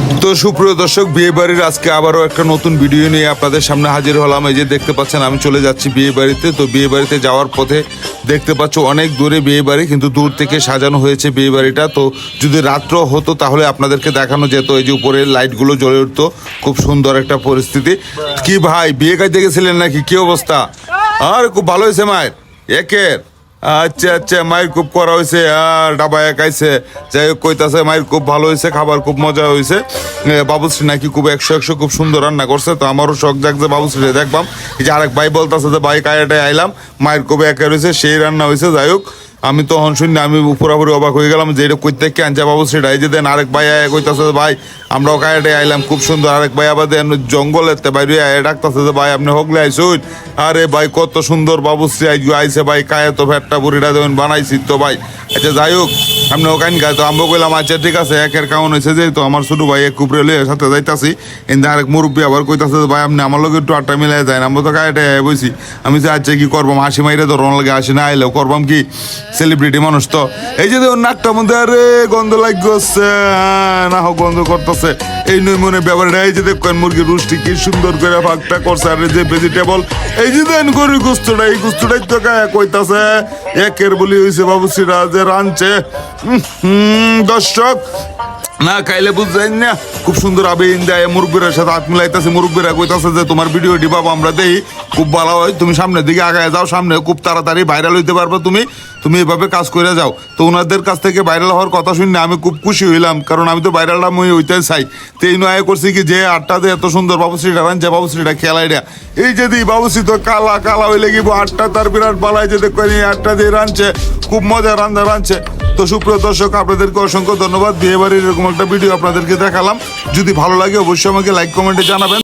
তো সুপ্রিয় দর্শক, বিয়ে বাড়ির আজকে আবারও একটা নতুন ভিডিও নিয়ে আপনাদের সামনে হাজির হলাম। এই যে দেখতে পাচ্ছেন আমি চলে যাচ্ছি বিয়ে বাড়িতে। তো বিয়ে বাড়িতে যাওয়ার পথে দেখতে পাচ্ছ অনেক দূরে বিয়ে বাড়ি, কিন্তু দূর থেকে সাজানো হয়েছে বিয়ে বাড়িটা। তো যদি রাত্র হতো তাহলে আপনাদেরকে দেখানো যেত। এই যে উপরে লাইটগুলো জ্বলে উঠতো, খুব সুন্দর একটা পরিস্থিতি। কি ভাই, বিয়ে খাইতে গেছিলেন নাকি? কি অবস্থা? আর খুব ভালো হয়েছে মায়ের একের। আচ্ছা আচ্ছা, মায়ের খুব করা হয়েছে আর ডাবা একাইছে। যাই হোক, কইতাছে মায়ের খুব ভালো হয়েছে, খাবার খুব মজা হয়েছে। বাবুশ্রী নাকি খুব 100 খুব সুন্দর রান্না করছে। তো আমারও শখ জাগছে বাবুশ্রী দেখবাম। এই যে আরেক ভাই বলতেছে যে ভাই কায়াটায় আইলাম, মায়ের খুব একা রয়েছে, সেই রান্না হয়েছে। যাই হোক, আমি তখন শুনি আমি পুরাপুরি অবাক হয়ে গেলাম যে এটা কইতে কে আনছে বাবুশ্রীটা। এই যে দেন আরেক ভাই কইতাছে ভাই আমরাও কায়াটায় আইলাম, খুব সুন্দর। আরেক ভাই আবার দেন জঙ্গলের বাইরে ডাকতেছে যে ভাই আপনি হগলে আইসুন। আরে ভাই কত সুন্দর বাবুশ্রী আইছে ভাই, কায়া তো ফ্যাটটা বুড়িটা দেবেন বানাইছি তো ভাই। আচ্ছা যাই হোক, আপনি ওখান গায়ে তো আমরা কইলাম আচ্ছা ঠিক আছে, একের কারণ হয়েছে যে তো আমার ছোট ভাই খুব রেলে সাথে যাইতাছি। কিন্তু আরেক মুরব্বী আবার কইতাছে ভাই আপনি আমার লোক একটু আটটা মিলাই যায়, আমরা তো কায়াটায় বইছি। আমি যে আচ্ছা কি করবাম, হাসি মাইরে ধরন লাগে, হাসি না আইলেও করবাম কি, সেলিব্রিটি মানুষ তো। এই যে দেখুন নাকটার মধ্যে আরে গন্ধ লাগছে, না হোক গন্ধ করতেছে। এই নই মনে ব্যাপারটা। এই যে দেখেন মুরগির রুষ্টি কি সুন্দর করে ভাগটা করছে। আর যে ভেজিটেবল, এই যে দেন গরুর গুস্তটা, এই গুস্তটাই তো কইতাছে একের বলি হয়েছে বাবুশ্রীরা যে রাঁধছে। দর্শক না খাইলে বুঝছেন না, খুব সুন্দর আবেদন দেয়। মুরব্বীর সাথে হাত মিলাইতেছে, মুরব্বীরা কইতাছে যে তোমার ভিডিওটি বাবা আমরা দেই, খুব ভালো হয়, তুমি সামনের দিকে আগায় যাও, সামনে খুব তাড়াতাড়ি ভাইরাল হইতে পারবে তুমি এভাবে কাজ করে যাও। তো ওনাদের কাছ থেকে ভাইরাল হওয়ার কথা শুনে আমি খুব খুশি হইলাম, কারণ আমি তো ভাইরালটা মই হইতে চাই। তো এই নয় করছি কি যে আটটাতে এত সুন্দর বাবুশ্রীটা রাঁধছে, বাবুশ্রীটা খেলাইটা। এই যে দি বাবুশ্রী তো কালা কালা হইলে কি আটটা তার বিরাট পালায়, যে দেখবেন এই আটটা দিয়ে রাঁধছে, খুব মজা রাঁধছে। তো সুপ্রিয় দর্শক, আপনাদেরকে অসংখ্য ধন্যবাদ। বিয়ে বাড়ির এরকম একটা ভিডিও আপনাদেরকে দেখালাম। যদি ভালো লাগে অবশ্যই আমাকে লাইক কমেন্টে জানাবেন।